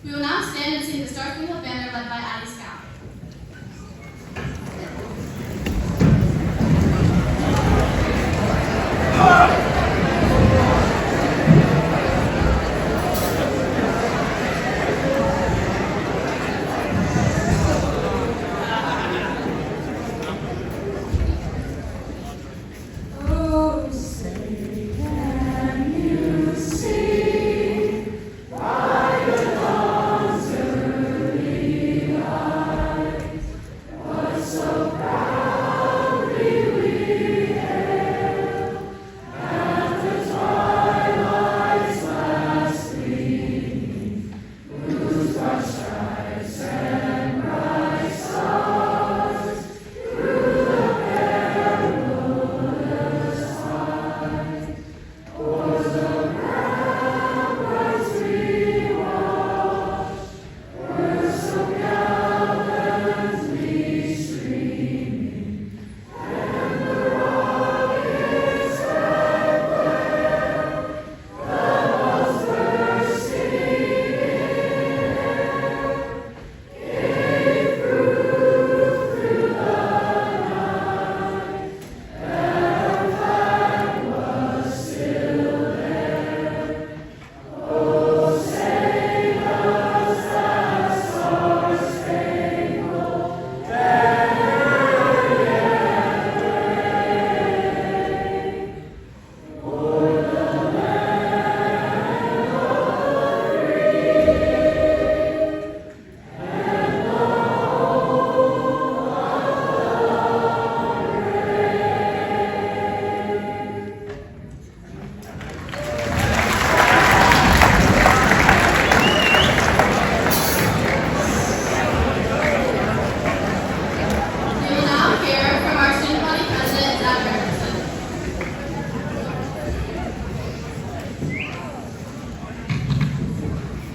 We will now stand and sing the Star Spangled Banner led by Addie Scout.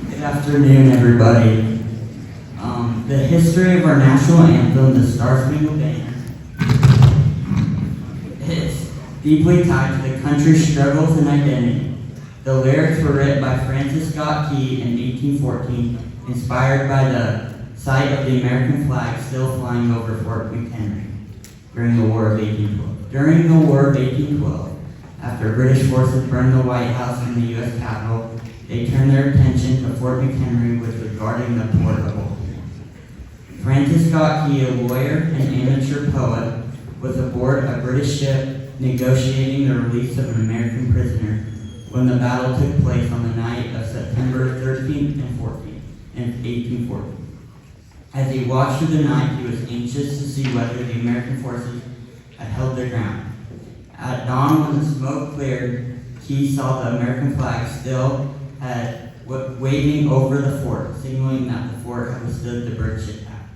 Good afternoon, everybody. The history of our national anthem, the Star Spangled Banner, is deeply tied to the country's struggles and identity. The lyrics were written by Francis Scott Key in 1814, inspired by the sight of the American flag still flying over Fort McHenry during the War of 1812. During the War of 1812, after British forces burned the White House and the U.S. Capitol, they turned their attention to Fort McHenry, which was guarding the port of Baltimore. Francis Scott Key, a lawyer and amateur poet, was aboard a British ship negotiating the release of an American prisoner when the battle took place on the night of September 13th and 14th in 1840. As he watched through the night, he was anxious to see whether the American forces had held their ground. At dawn, when the smoke cleared, Key saw the American flag still waving over the fort, signaling that the fort had withstood the British attack.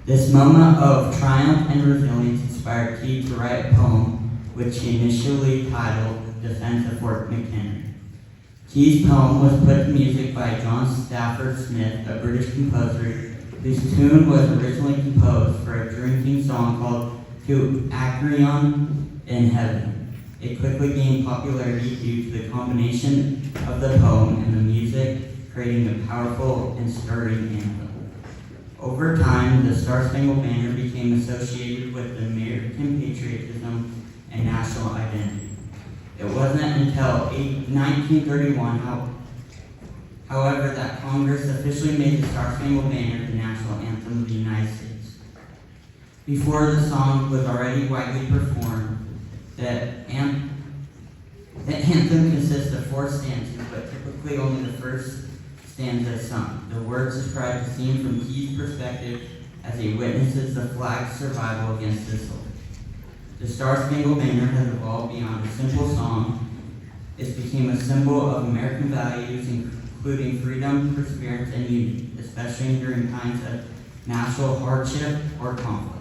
This moment of triumph and resilience inspired Key to write a poem, which he initially titled Defense of Fort McHenry. Key's poem was put to music by John Stafford Smith, a British composer, whose tune was originally composed for a drinking song called To Acreon in Heaven. It quickly gained popularity due to the combination of the poem and the music, creating a powerful and stirring anthem. Over time, the Star Spangled Banner became associated with American patriotism and national identity. It wasn't until 1931, however, that Congress officially made the Star Spangled Banner the national anthem of the United States. Before the song was already widely performed, the anthem consists of 4 stanzas, but typically only the first stanza is sung. The words describe the scene from Key's perspective as he witnesses the flag's survival against assault. The Star Spangled Banner has evolved beyond a simple song. It became a symbol of American values, including freedom, perseverance, and unity, especially during times of national hardship or conflict.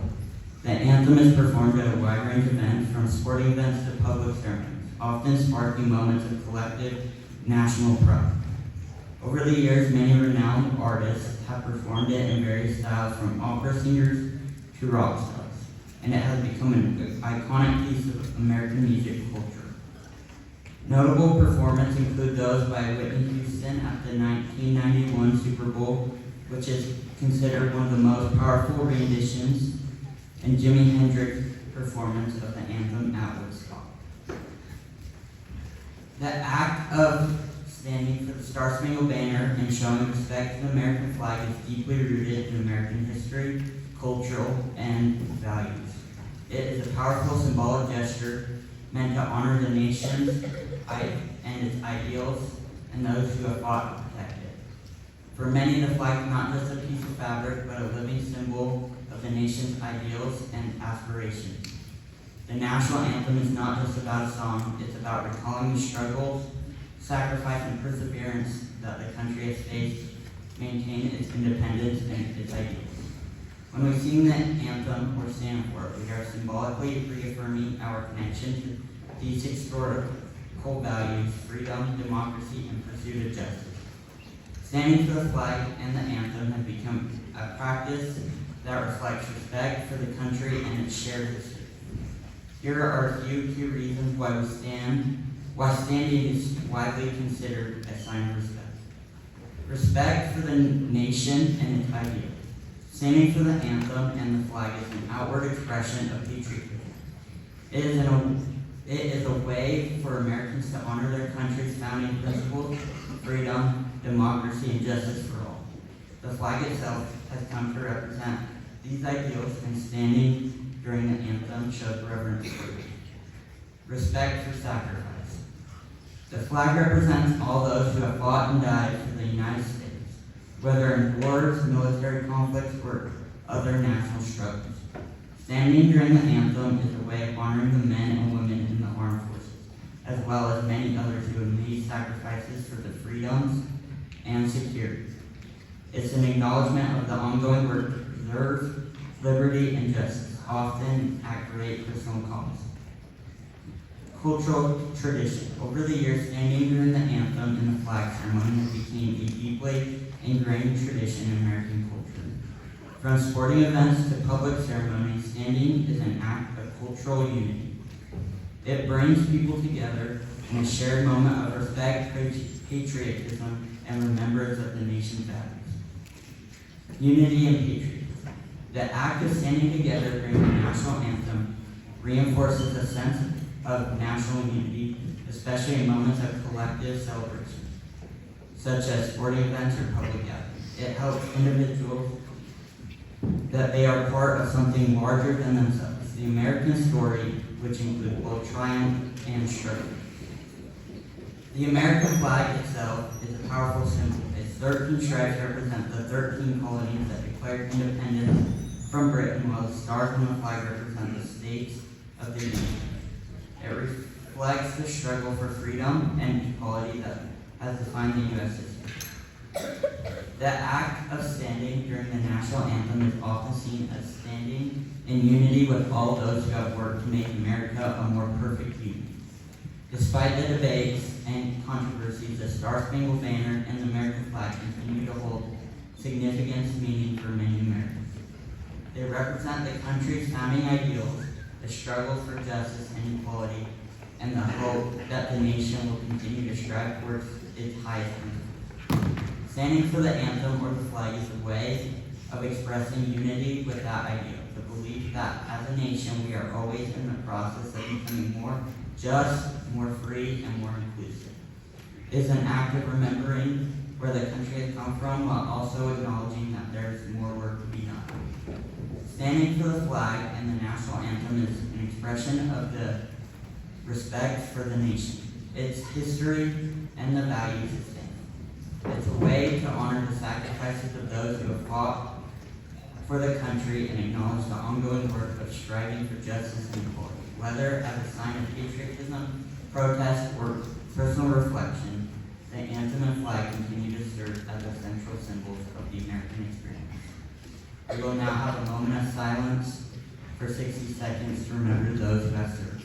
The anthem is performed at a wide range of events, from sporting events to public sermons, often sparking moments of collective national pride. Over the years, many renowned artists have performed it in various styles, from opera singers to rock stars, and it has become an iconic piece of American music culture. Notable performances include those by Whitney Houston at the 1991 Super Bowl, which is considered one of the most powerful renditions, and Jimi Hendrix's performance of the anthem at Woodstock. The act of standing for the Star-Spangled Banner and showing respect to the American flag is deeply rooted in American history, cultural, and values. It is a powerful symbolic gesture meant to honor the nation and its ideals and those who have fought to protect it. For many, the flag is not just a piece of fabric, but a living symbol of the nation's ideals and aspirations. The national anthem is not just about a song, it's about recalling the struggles, sacrifice, and perseverance that the country has faced to maintain its independence and its ideals. When we sing the anthem or stand for it, we are symbolically reaffirming our connection to these historical values: freedom, democracy, and pursuit of justice. Standing for the flag and the anthem has become a practice that reflects respect for the country and its shared history. Here are a few key reasons why standing is widely considered a sign of respect. Respect for the nation and its ideals. Standing for the anthem and the flag is an outward expression of patriotism. It is a way for Americans to honor their country's founding principles: freedom, democracy, and justice for all. The flag itself has come to represent these ideals, and standing during the anthem shows reverence for it. Respect for sacrifice. The flag represents all those who have fought and died for the United States, whether in wars, military conflicts, or other national struggles. Standing during the anthem is a way of honoring the men and women in the armed forces, as well as many others who have made sacrifices for the freedoms and security. It's an acknowledgement of the ongoing work to preserve liberty and justice, often at great personal cost. Cultural tradition. Over the years, standing during the anthem and the flag ceremony has become a deeply ingrained tradition in American culture. From sporting events to public ceremonies, standing is an act of cultural unity. It brings people together in a shared moment of respect, patriotism, and remembrance of the nation's values. Unity and patriotism. The act of standing together during the national anthem reinforces a sense of national unity, especially in moments of collective celebration, such as sporting events or public gatherings. It helps individuals that they are part of something larger than themselves, the American story, which includes both triumph and struggle. The American flag itself is a powerful symbol. Its 13 stripes represent the 13 colonies that declared independence from Britain, while the stars on the flag represent the states of the Union. It reflects the struggle for freedom and equality that has defined the U.S. history. The act of standing during the national anthem is often seen as standing in unity with all those who have worked to make America a more perfect union. Despite the debates and controversies, the Star-Spangled Banner and the American flag continue to hold significant meaning for many Americans. They represent the country's founding ideals, the struggle for justice and equality, and the hope that the nation will continue to strive towards its highest principles. Standing for the anthem or the flag is a way of expressing unity with that ideal, the belief that as a nation we are always in the process of becoming more just, more free, and more inclusive. It is an act of remembering where the country has come from while also acknowledging that there is more work to be done. Standing for the flag and the national anthem is an expression of the respect for the nation, its history, and the values it stands for. It's a way to honor the sacrifices of those who have fought for the country and acknowledge the ongoing work of striving for justice and equality. Whether as a sign of patriotism, protest, or personal reflection, the anthem and flag continue to serve as the central symbols of the American experience. We will now have a moment of silence for 60 seconds to remember those who have served.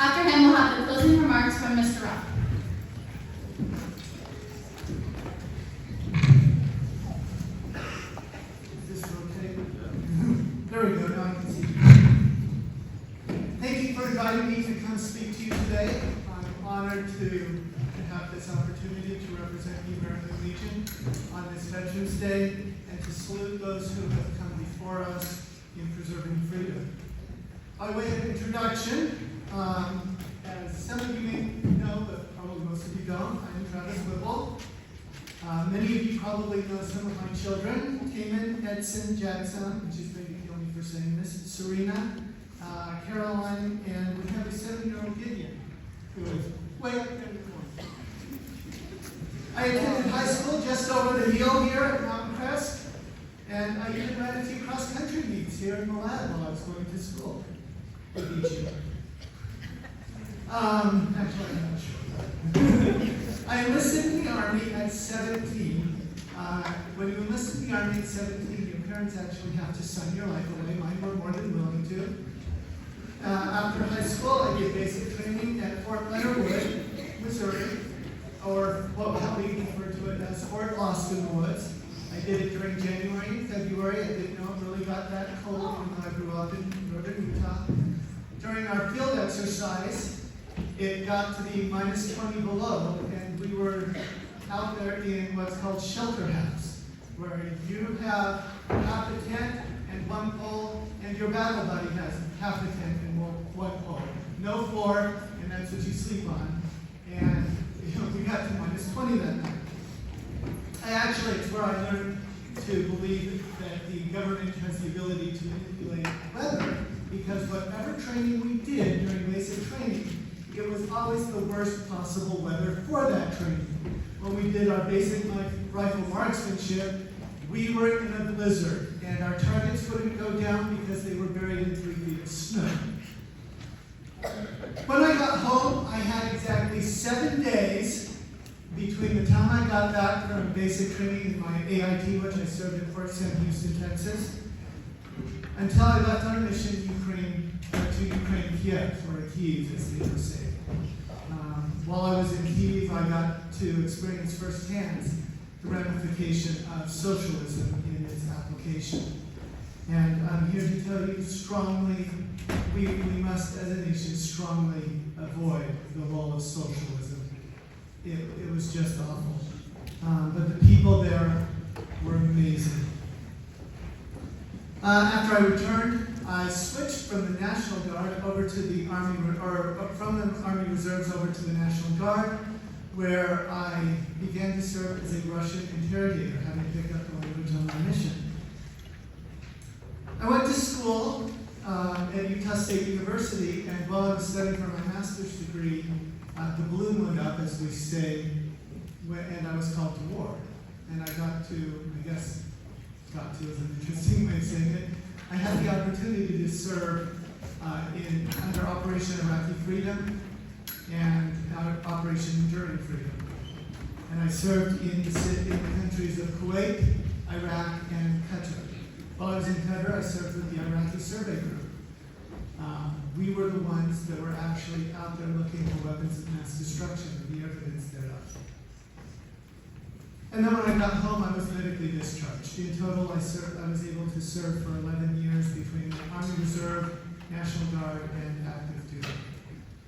After him, we'll have the closing remarks from Mr. Ruff. Is this okay? There we go, now I can see you. Thank you for inviting me to come speak to you today. I'm honored to have this opportunity to represent the American Legion on this Veterans Day and to salute those who have come before us in preserving freedom. By way of introduction, as some of you may know, but probably most of you don't, I'm Travis Whipple. Many of you probably know some of my children: Cayman, Edson, Jackson, which is maybe kill me for saying this, Serena, Caroline, and we have a 7-year-old Gideon, who is way up there in the corner. I attended high school just over the hill here at Mountain Crest, and I even ran a few cross-country meets here in the lab while I was going to school with each year. Actually, I'm not sure. I enlisted in the Army at 17. When you enlist in the Army at 17, your parents actually have to sign your life away. Mine were more than willing to. After high school, I did basic training at Fort Leonard Wood, Missouri, or what we refer to it as Fort Austin Woods. I did it during January and February. I didn't know it really got that cold when I grew up in northern Utah. During our field exercise, it got to be minus 20 below, and we were out there in what's called shelter house, where you have half a tent and one pole, and your battle buddy has half a tent and one pole. No floor, and that's what you sleep on. And we got to minus 20 that night. It's where I learned to believe that the government has the ability to manipulate weather, because whatever training we did during basic training, it was always the worst possible weather for that training. When we did our basic rifle marksmanship, we were in a blizzard, and our targets wouldn't go down because they were buried in 3 feet of snow. When I got home, I had exactly 7 days between the time I got back from basic training in my AIT, which I served at Fort Sam Houston, Texas, until I left on a mission to Ukraine, Kiev, or Kyiv, as they would say. While I was in Kyiv, I got to experience firsthand the ramification of socialism in its application. And I'm here to tell you strongly, we must, as a nation, strongly avoid the role of socialism. It was just awful. But the people there were amazing. After I returned, I switched from the National Guard over to the Army, or from the Army Reserves over to the National Guard, where I began to serve as a Russian interrogator, having picked up the language on my mission. I went to school at Utah State University, and while I was studying for my master's degree, the balloon went up, as we say, and I was called to war. And I got to, got to is an interesting way of saying it, I had the opportunity to serve under Operation Iraqi Freedom and Operation Enduring Freedom. And I served in the countries of Kuwait, Iraq, and Qatar. While I was in Qatar, I served with the Iraqi Survey Group. We were the ones that were actually out there looking for weapons of mass destruction, or the evidence thereof. And then when I got home, I was medically discharged. In total, I was able to serve for 11 years between the Army Reserve, National Guard, and active duty.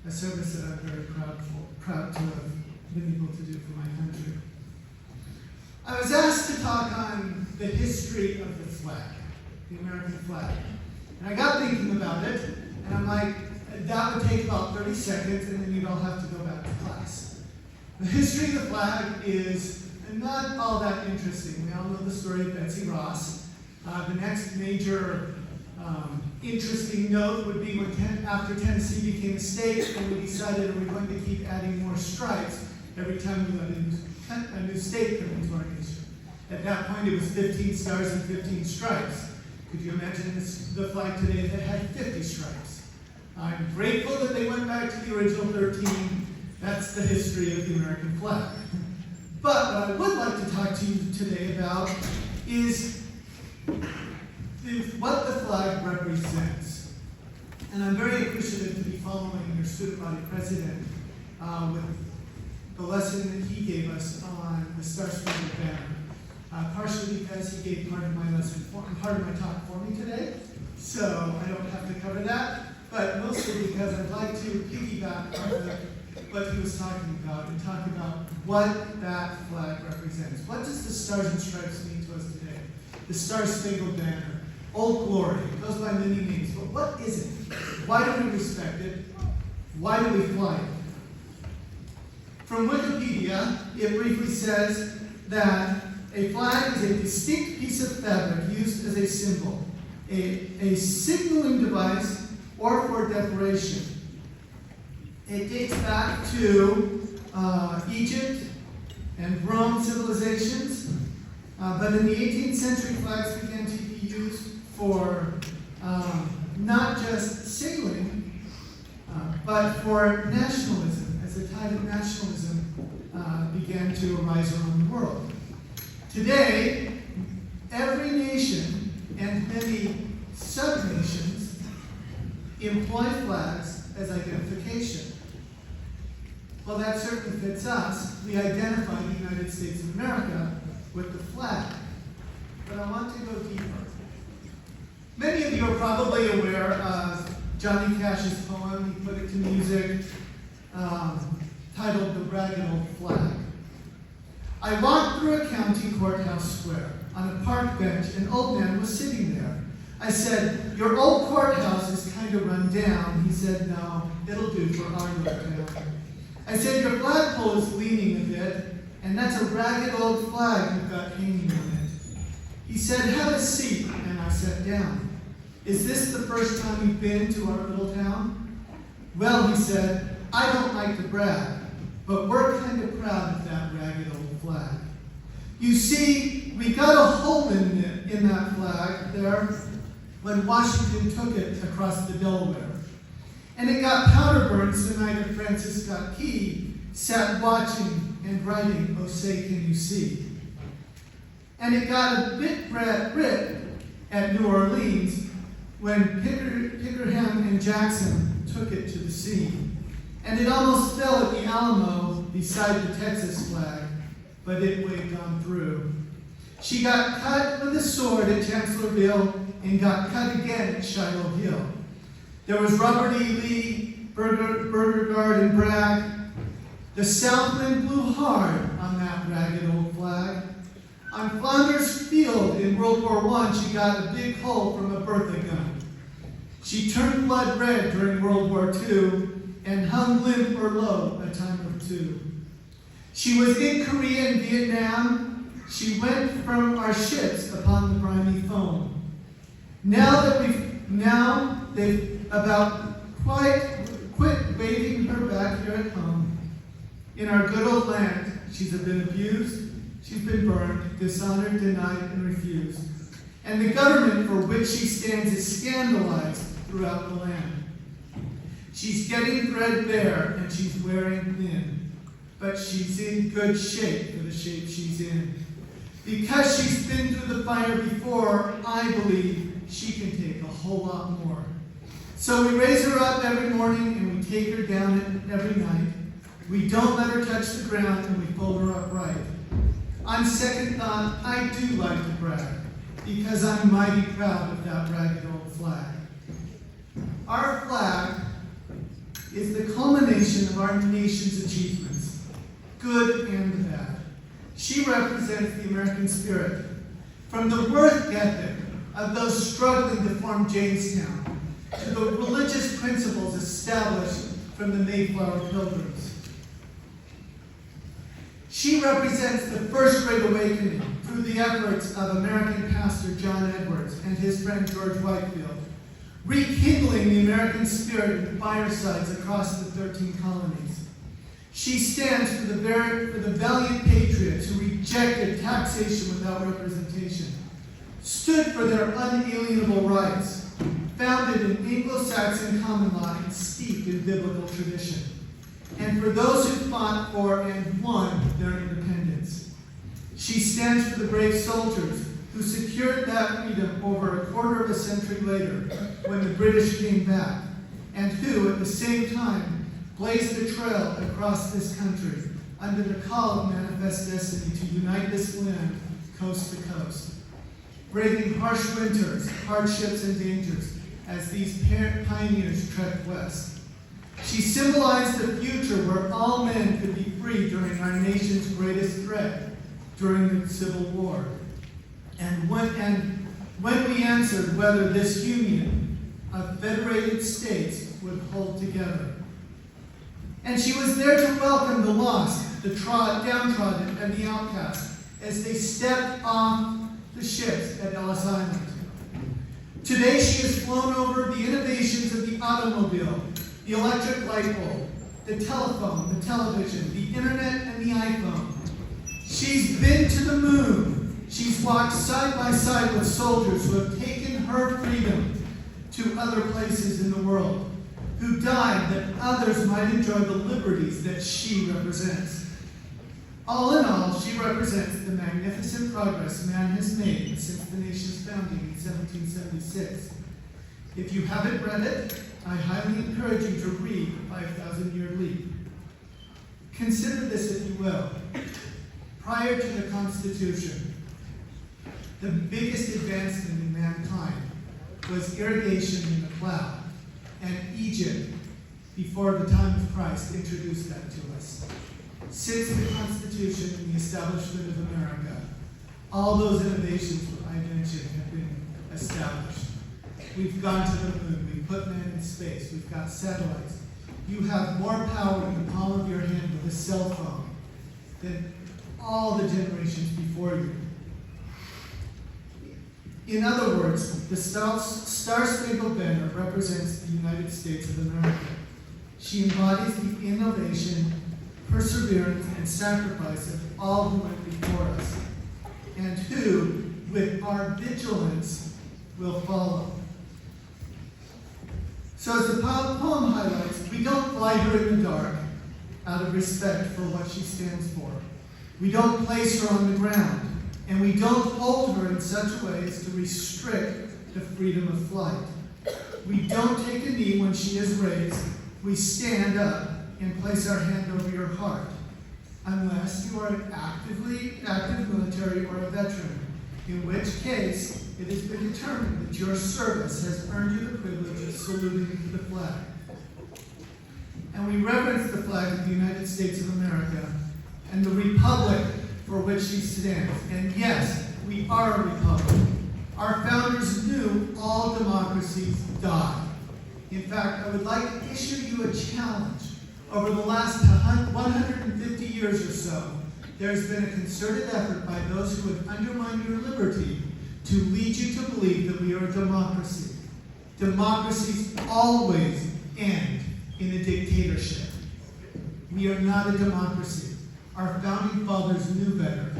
A service that I'm very proud to have been able to do for my country. I was asked to talk on the history of the flag, the American flag. And I got thinking about it, and I'm like, that would take about 30 seconds, and then you'd all have to go back to class. The history of the flag is not all that interesting. We all know the story of Betsy Ross. The next major interesting note would be when after Tennessee became a state, and we decided we were going to keep adding more stripes every time we let a new state come into our nation. At that point, it was 15 stars and 15 stripes. Could you imagine the flag today that had 50 stripes? I'm grateful that they went back to the original 13. That's the history of the American flag. But what I would like to talk to you today about is what the flag represents. And I'm very appreciative to be following your student body president with the lesson that he gave us on the Star Spangled Banner. Partially because he gave part of my lesson, part of my talk for me today, so I don't have to cover that. But mostly because I'd like to piggyback on what he was talking about and talk about what that flag represents. What does the Stars and Stripes mean to us today? The Star Spangled Banner, Old Glory, it goes by many names, but what is it? Why do we respect it? Why do we fly it? From Wikipedia, it briefly says that a flag is a distinct piece of fabric used as a symbol, a signaling device, or for decoration. It dates back to Egypt and Rome civilizations, but in the 18th century, flags began to be used for not just sailing, but for nationalism, as the tide of nationalism began to arise around the world. Today, every nation and many sub-nations employ flags as identification. Well, that certainly fits us. We identify the United States of America with the flag. But I want to go deeper. Many of you are probably aware of Johnny Cash's poem. He put it to music, titled The Ragged Old Flag. I walked through a county courthouse square. On a park bench, an old man was sitting there. I said, "Your old courthouse is kind of run down." He said, "No, it'll do for our little town." I said, "Your flagpole is leaning a bit, and that's a ragged old flag you've got hanging on it." He said, "Have a seat," and I sat down. "Is this the first time you've been to our little town?" "Well," he said, "I don't like to brag, but we're kind of proud of that ragged old flag. You see, we got a hole in that flag there when Washington took it across the Delaware. And it got powder burns the night that Francis Scott Key sat watching and writing, 'Oh, say, can you see?' And it got a bit ripped at New Orleans when Pickerham and Jackson took it to the sea. And it almost fell at the Alamo beside the Texas flag, but it waved on through. She got cut with a sword at Chancellorsville and got cut again at Shiloh Hill. There was Robert E. Lee, Beauregard, and Bragg. The south wind blew hard on that ragged old flag. On Flanders Field in World War I, she got a big hole from a Bertha gun. She turned blood red during World War II and hung limp or low a time or two. She was in Korea and Vietnam. She went from our ships upon the briny foam. Now they've about quit waving her back here at home. In our good old land, she's been abused, she's been burned, dishonored, denied, and refused. And the government for which she stands is scandalized throughout the land. She's getting threadbare and she's wearing thin, but she's in good shape for the shape she's in. Because she's been through the fire before, I believe she can take a whole lot more. So we raise her up every morning and we take her down every night. We don't let her touch the ground and we pull her upright. On second thought, I do like to brag because I'm mighty proud of that ragged old flag. Our flag is the culmination of our nation's achievements, good and bad. She represents the American spirit, from the work ethic of those struggling to form Jamestown, to the religious principles established from the Mayflower Pilgrims. She represents the First Great Awakening through the efforts of American pastor John Edwards and his friend George Whitefield, rekindling the American spirit in firesides across the 13 colonies. She stands for the valiant patriots who rejected taxation without representation, stood for their unalienable rights, founded in Anglo-Saxon common law and steeped in biblical tradition, and for those who fought for and won their independence. She stands for the brave soldiers who secured that freedom over a quarter of a century later when the British came back, and who, at the same time, blazed a trail across this country under the call of manifest destiny to unite this land coast to coast, braving harsh winters, hardships, and dangers as these pioneers trekked west. She symbolized the future where all men could be free during our nation's greatest threat, during the Civil War. And when we answered whether this union of federated states would hold together. And she was there to welcome the lost, the downtrodden, and the outcast as they stepped off the ships at Ellis Island. Today she has flown over the innovations of the automobile, the electric light bulb, the telephone, the television, the internet, and the iPhone. She's been to the moon. She's walked side by side with soldiers who have taken her freedom to other places in the world, who died that others might enjoy the liberties that she represents. All in all, she represents the magnificent progress man has made since the nation's founding in 1776. If you haven't read it, I highly encourage you to read 5,000-Year Leap. Consider this, if you will. Prior to the Constitution, the biggest advancement in mankind was irrigation in the plow, and Egypt, before the time of Christ, introduced that to us. Since the Constitution and the establishment of America, all those innovations I mentioned have been established. We've gone to the moon, we've put men in space, we've got satellites. You have more power in the palm of your hand with a cell phone than all the generations before you. In other words, the Star-Spangled Banner represents the United States of America. She embodies the innovation, perseverance, and sacrifice of all who went before us, and who, with our vigilance, will follow. So as the poem highlights, we don't fly her in the dark out of respect for what she stands for. We don't place her on the ground, and we don't hold her in such a way as to restrict the freedom of flight. We don't take a knee when she is raised. We stand up and place our hand over your heart, unless you are an active military or a veteran, in which case it has been determined that your service has earned you the privilege of saluting the flag. And we reverence the flag of the United States of America and the republic for which she stands. And yes, we are a republic. Our founders knew all democracies die. In fact, I would like to issue you a challenge. Over the last 150 years or so, there's been a concerted effort by those who would undermine your liberty to lead you to believe that we are a democracy. Democracies always end in a dictatorship. We are not a democracy. Our founding fathers knew better.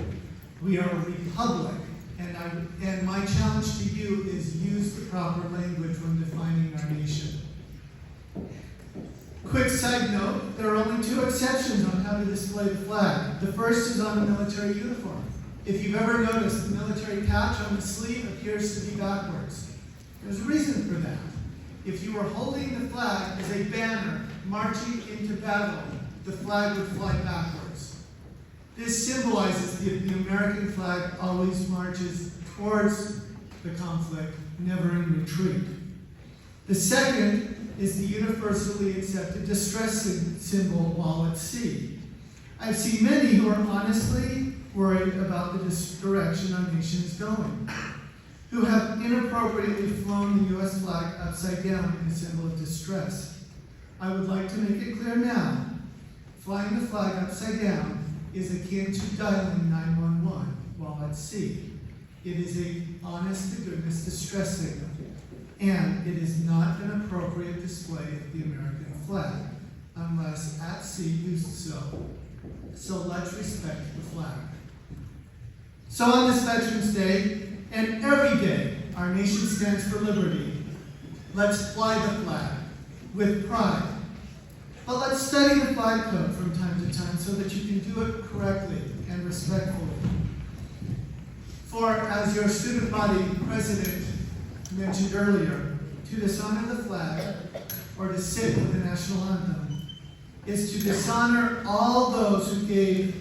We are a republic, and my challenge to you is use the proper language when defining our nation. Quick side note, there are only 2 exceptions on how to display the flag. The first is on a military uniform. If you've ever noticed, the military patch on the sleeve appears to be backwards. There's a reason for that. If you were holding the flag as a banner marching into battle, the flag would fly backwards. This symbolizes that the American flag always marches towards the conflict, never in retreat. The second is the universally accepted distress symbol while at sea. I've seen many who are honestly worried about the direction our nation is going, who have inappropriately flown the U.S. flag upside down in a symbol of distress. I would like to make it clear now, flying the flag upside down is akin to dialing 911 while at sea. It is an honest-to-goodness distress signal, and it is not an appropriate display of the American flag, unless at sea used so. So let's respect the flag. So on this Veterans Day, and every day our nation stands for liberty, let's fly the flag with pride. But let's study the flag code from time to time so that you can do it correctly and respectfully. For, as your student body president mentioned earlier, to dishonor the flag or to to sit with the national anthem is to dishonor all those who came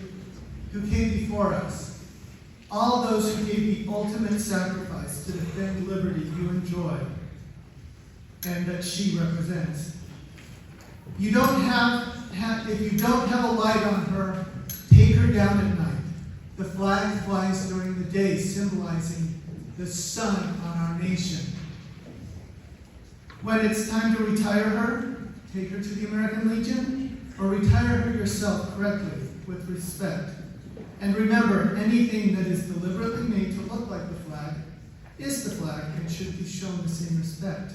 before us, all those who gave the ultimate sacrifice to defend liberty you enjoy and that she represents. If you don't have a light on her, take her down at night. The flag flies during the day, symbolizing the sun on our nation. When it's time to retire her, take her to the American Legion, or retire her yourself correctly with respect. And remember, anything that is deliberately made to look like the flag is the flag and should be shown the same respect.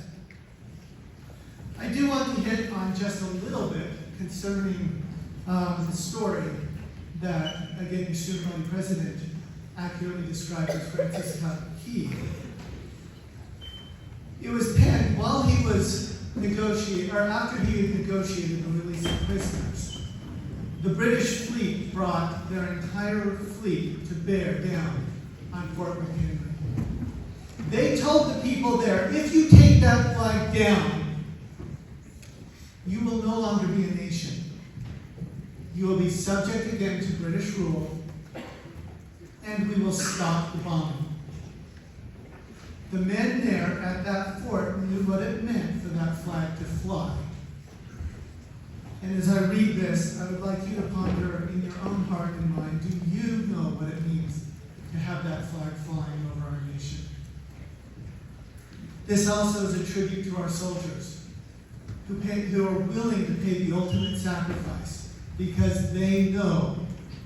I do want to hit on just a little bit concerning the story that, again, your student body president accurately described as Francis Scott Key. It was penned while he was negotiating, or after he had negotiated the release of prisoners. The British fleet brought their entire fleet to bear down on Fort McHenry. They told the people there, if you take that flag down, you will no longer be a nation. You will be subject again to British rule, and we will stop the bombing. The men there at that fort knew what it meant for that flag to fly. And as I read this, I would like you to ponder in your own heart and mind, do you know what it means to have that flag flying over our nation? This also is a tribute to our soldiers who are willing to pay the ultimate sacrifice because they know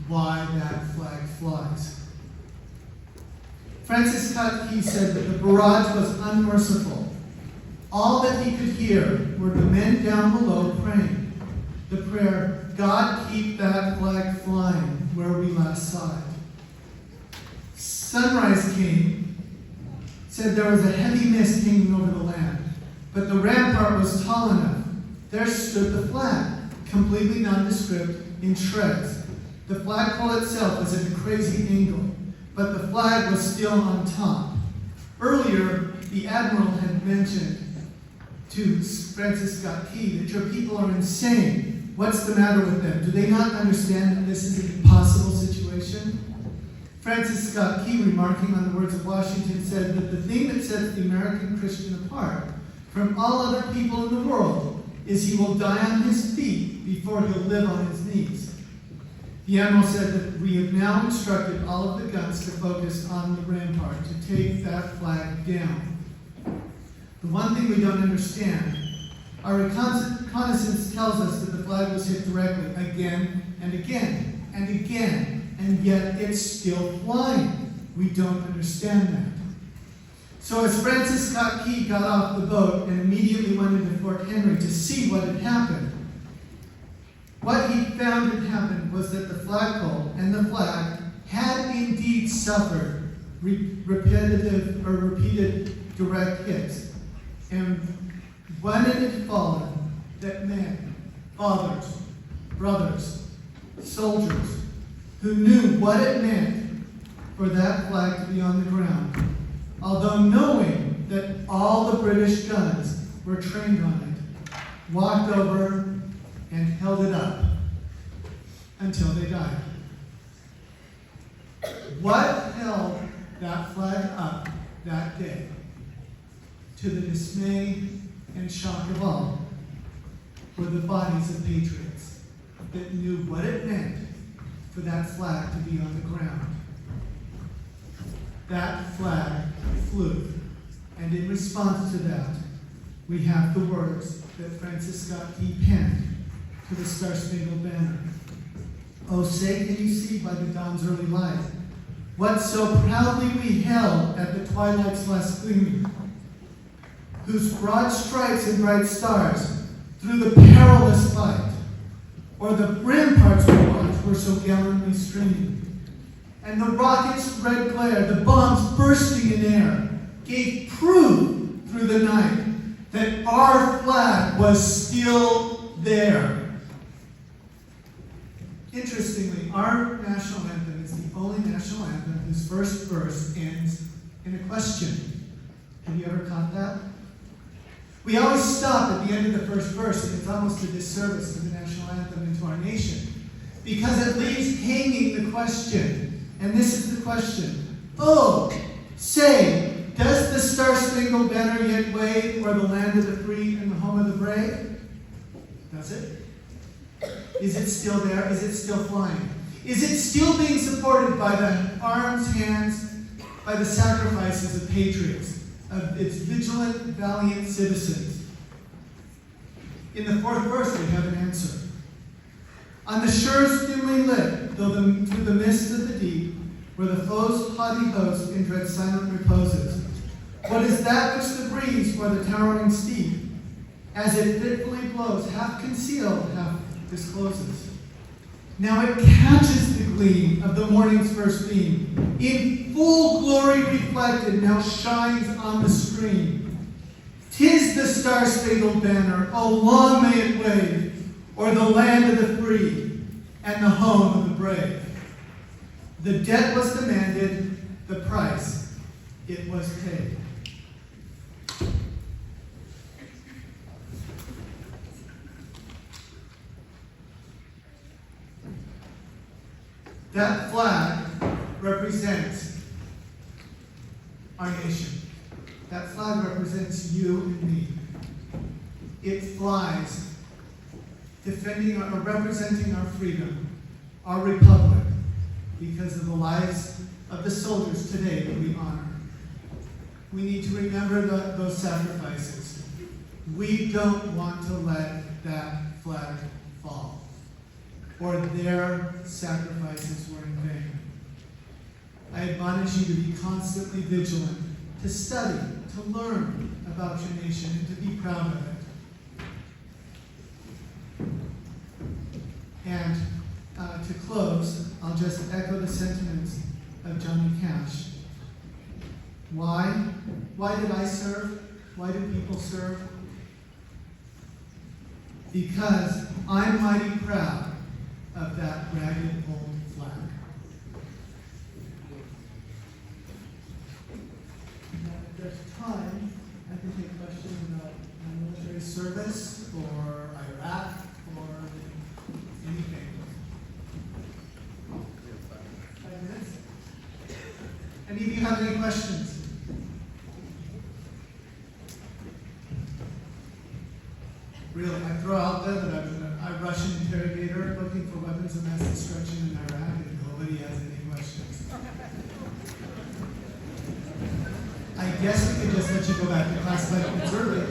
why that flag flies. Francis Scott Key said that the barrage was unmerciful. All that he could hear were the men down below praying. The prayer, God keep that flag flying where we last saw it. Sunrise came, said there was a heavy mist hanging over the land, but the rampart was tall enough. There stood the flag, completely nondescript, in shreds. The flagpole itself was at a crazy angle, but the flag was still on top. Earlier, the Admiral had mentioned to Francis Scott Key that your people are insane. What's the matter with them? Do they not understand that this is an impossible situation? Francis Scott Key, remarking on the words of Washington, said that the thing that sets the American Christian apart from all other people in the world is he will die on his feet before he'll live on his knees. The Admiral said that we have now instructed all of the guns to focus on the rampart, to take that flag down. The one thing we don't understand, our reconnaissance tells us that the flag was hit directly again and again and again, and yet it's still flying. We don't understand that. So as Francis Scott Key got off the boat and immediately went into Fort Henry to see what had happened, what he found had happened was that the flagpole and the flag had indeed suffered repeated direct hits. And when it had fallen, that men, fathers, brothers, soldiers, who knew what it meant for that flag to be on the ground, although knowing that all the British guns were trained on it, walked over and held it up until they died. What held that flag up that day, to the dismay and shock of all, were the bodies of patriots that knew what it meant for that flag to be on the ground. That flag flew, and in response to that, we have the words that Francis Scott Key penned to the Star-Spangled Banner. Oh, say can you see by the dawn's early light what so proudly we held at the twilight's last gleaming, whose broad stripes and bright stars through the perilous fight, or the ramparts we watched were so gallantly streaming, and the rockets' red glare, the bombs bursting in air, gave proof through the night that our flag was still there. Interestingly, our national anthem is the only national anthem whose first verse ends in a question. Have you ever caught that? We always stop at the end of the first verse verse, and it's almost a disservice to the national anthem and to our nation, because it leaves hanging the question, and this is the question: oh, say, does the Star-Spangled Banner yet wave o'er the land of the free and the home of the brave? Does it? Is it still there? Is it still flying? Is it still being supported by the arms, hands, by the sacrifices of patriots, of its vigilant, valiant citizens? In the fourth verse, we have an answer. On the shores dimly lit, though through the mist of the deep, where the foe's haughty host in dread silent reposes, what is that which the breeze or the towering steep, as it fitfully blows, half concealed, half discloses? Now it catches the gleam of the morning's first beam, in full glory reflected, now shines on the stream. 'Tis the Star-Spangled Banner, oh long may it wave, o'er the land of the free and the home of the brave. The debt was demanded, the price it was paid. That flag represents our nation. That flag represents you and me. It flies, defending or representing our freedom, our republic, because of the lives of the soldiers today that we honor. We need to remember those sacrifices. We don't want to let that flag fall, or their sacrifices were in vain. I admonish you to be constantly vigilant, to study, to learn about your nation, and to be proud of it. And to close, I'll just echo the sentiments of Johnny Cash. Why? Why did I serve? Why do people serve? Because I'm mighty proud of that ragged old flag. Now, if there's time, I can take questions about my military service or Iraq or anything. 5 minutes? Any of you have any questions? Really, I throw out there that I've been a Russian interrogator looking for weapons of mass destruction in Iraq, and nobody has any questions. I guess we could just let you go back to classified records early.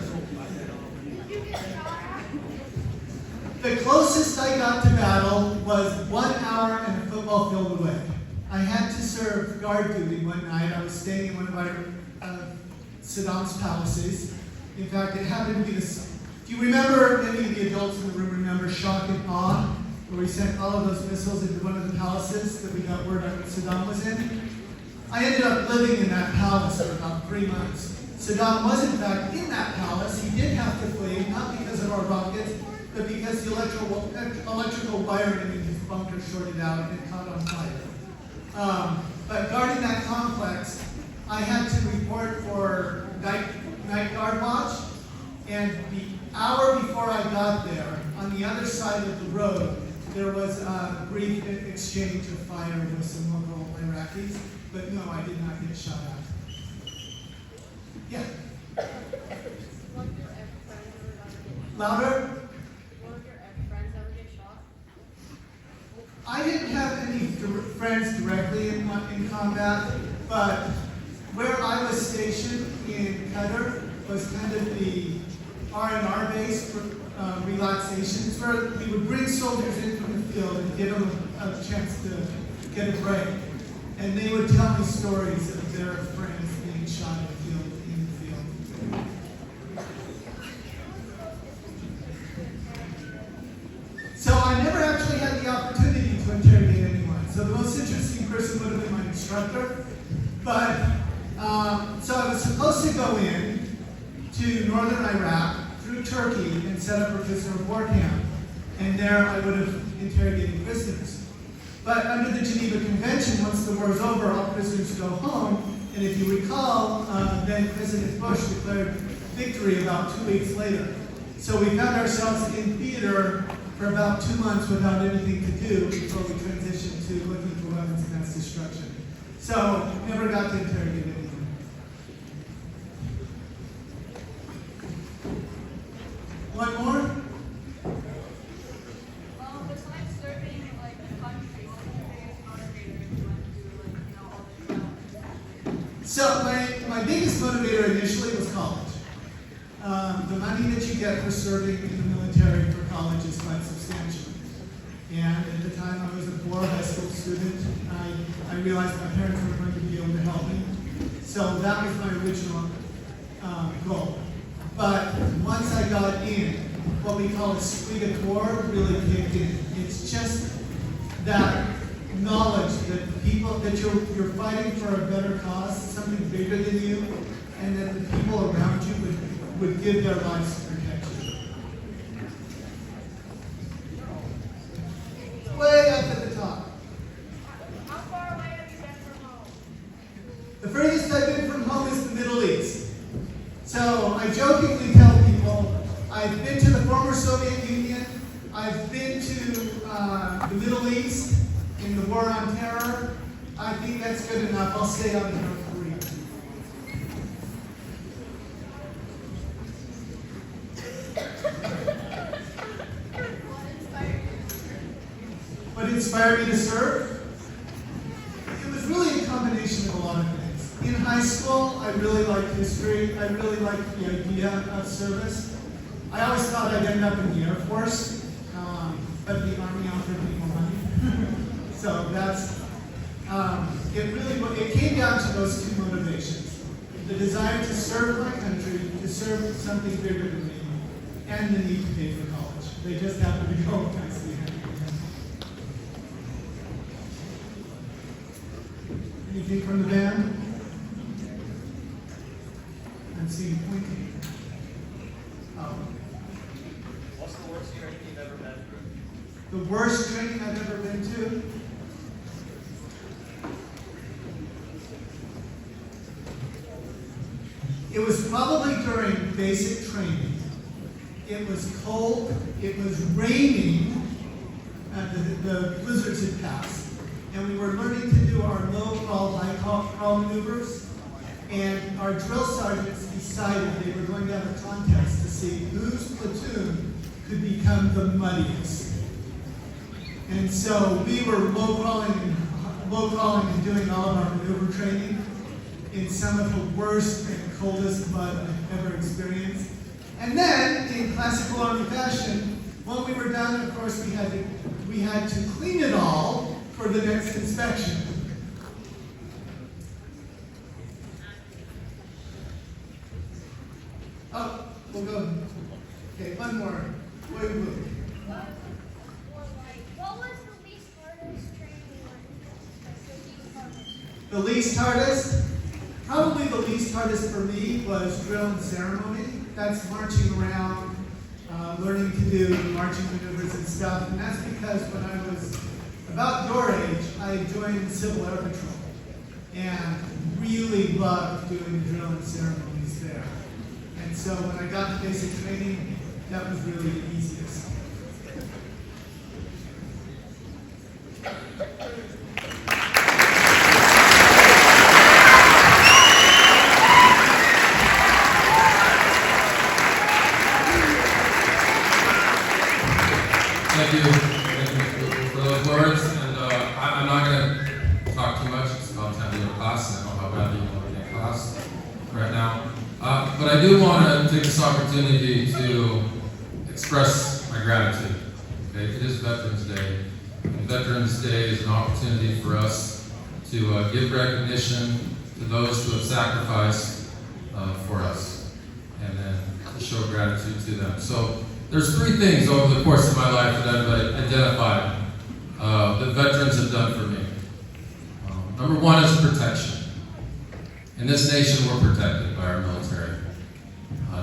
The closest I got to battle was 1 hour and a football field away. I had to serve guard duty one night. I was staying in one of our Saddam's palaces. In fact, it happened to be this. Do you remember, any of the adults in the room remember shock and awe, where we sent all of those missiles into one of the palaces that we got word that Saddam was in? I ended up living in that palace for about 3 months. Saddam was in fact in that palace. He did have to flee, not because of our rockets, but because the electrical wiring in his bunker shorted out and it caught on fire. But guarding that complex, I had to report for night guard watch, and the hour before I got there, on the other side of the road, there was a brief exchange of fire with some local Iraqis, but no, I did not get shot at. Yeah? Louder? One of your ex-friends ever get shot? I didn't have any friends directly in combat, but where I was stationed in Qatar was kind of the R&R base for relaxation. It's where we would bring soldiers in from the field and give them a chance to get a break. And they would tell me stories of their friends being shot in the field. So I never actually had the opportunity to interrogate anyone. So the most interesting person would have been my instructor. But, so I was supposed to go in to northern Iraq through Turkey and set up a prisoner of war camp. And there I would have interrogated prisoners. But under the Geneva Convention, once the war is over, all prisoners go home. And if you recall, then President Bush declared victory about 2 weeks later. So we found ourselves in theater for about 2 months without anything to do before we transitioned to looking for weapons of mass destruction. So never got to interrogate anyone. One more? Besides serving like the country, what was your biggest motivator if you went to like, all the So my biggest motivator initially was college. The money that you get for serving in the military for college is quite substantial. And at the time I was a poor high school student, I realized my parents weren't going to be able to help me. So that was my original goal. But once I got in, what we call a esprit de corps really kicked in. It's just that knowledge that people that you're fighting for a better cause, something bigger than you, and that the people around you would give their lives to protect you. Way up at the top. How far away have you been from home? The furthest I've been from home is the Middle East. So I jokingly tell people, I've been to the former Soviet Union, I've been to the Middle East in the war on terror. I think that's good enough. I'll stay on North Korea. What inspired me to serve? It was really a combination of a lot of things. In high school, I really liked history. I really liked the idea of service. I always thought I'd end up in the Air Force, but the Army offered me more money. So that's, it came down to those two motivations. The desire to serve my country, to serve something bigger than me, and the need to pay for college. They just happen to go nicely hand in hand. Anything from the band? I'm seeing pointing. Oh. What's the worst training you've ever been through? The worst training I've ever been to? It was probably during basic training. It was cold, it was raining, the blizzards had passed, and we were learning to do our low crawl, high crawl maneuvers, and our drill sergeants decided they were going to have a contest to see whose platoon could become the muddiest. And so we were low crawling and doing all of our maneuver training in some of the worst and coldest mud I've ever experienced. And then, in classical Army fashion, when we were done, of course, we had to clean it all for the next inspection. Oh, we'll go. Okay, one more. Wait, wait. What was the least hardest training you The least hardest? Probably the least hardest for me was drill and ceremony. That's marching around, learning to do marching maneuvers and stuff. And that's because when I was about your age, I joined the Civil Air Patrol and really loved doing drill and ceremonies there. And so when I got to basic training, that was really the easiest. Thank you for those words, and I'm not going to talk too much. It's about time to go to class, and I know how badly you want to get class right now. But I do want to take this opportunity to express my gratitude. Okay, it is Veterans Day, and Veterans Day is an opportunity for us to give recognition to those who have sacrificed for us, and then to show gratitude to them. So there's three things over the course of my life that I've identified that veterans have done for me. Number one is protection. In this nation, we're protected by our military.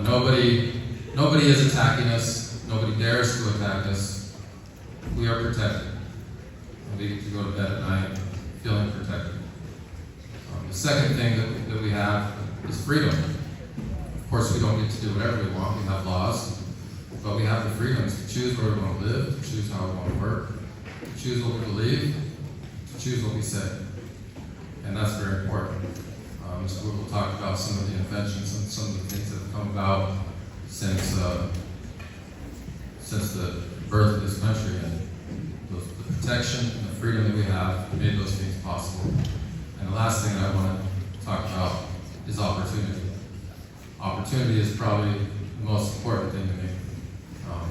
Nobody is attacking us. Nobody dares to attack us. We are protected. And we get to go to bed at night feeling protected. The second thing that we have is freedom. Of course, we don't get to do whatever we want. We have laws. but we have the freedoms to choose where we want to live, to choose how we want to work, to choose what we believe, to choose what we say. And that's very important. Mr. Wood will talk about some of the inventions and some of the things that have come about since the birth of this country, and the protection and the freedom that we have made those things possible. And the last thing I want to talk about is opportunity. Opportunity is probably the most important thing to me.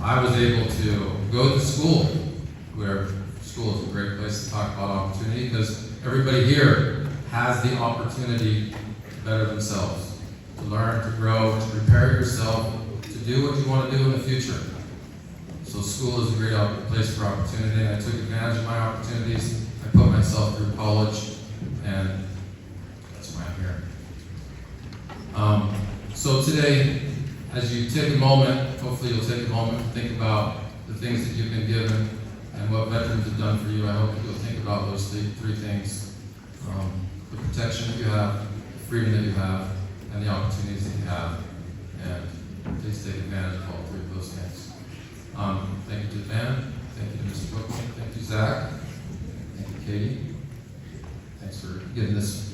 I was able to go to school, where school is a great place to talk about opportunity, because everybody here has the opportunity to better themselves, to learn, to grow, to prepare yourself, to do what you want to do in the future. So school is a great place for opportunity, and I took advantage of my opportunities. I put myself through college, and that's why I'm here. So today, as you take a moment, hopefully you'll take a moment to think about the things that you've been given and what veterans have done for you. I hope that you'll think about those three things. The protection that you have, the freedom that you have, and the opportunities that you have. And please take advantage of all three of those things. Thank you to the band. Thank you to Mr. Bookman. Thank you, Zach. Thank you, Katie. Thanks for getting this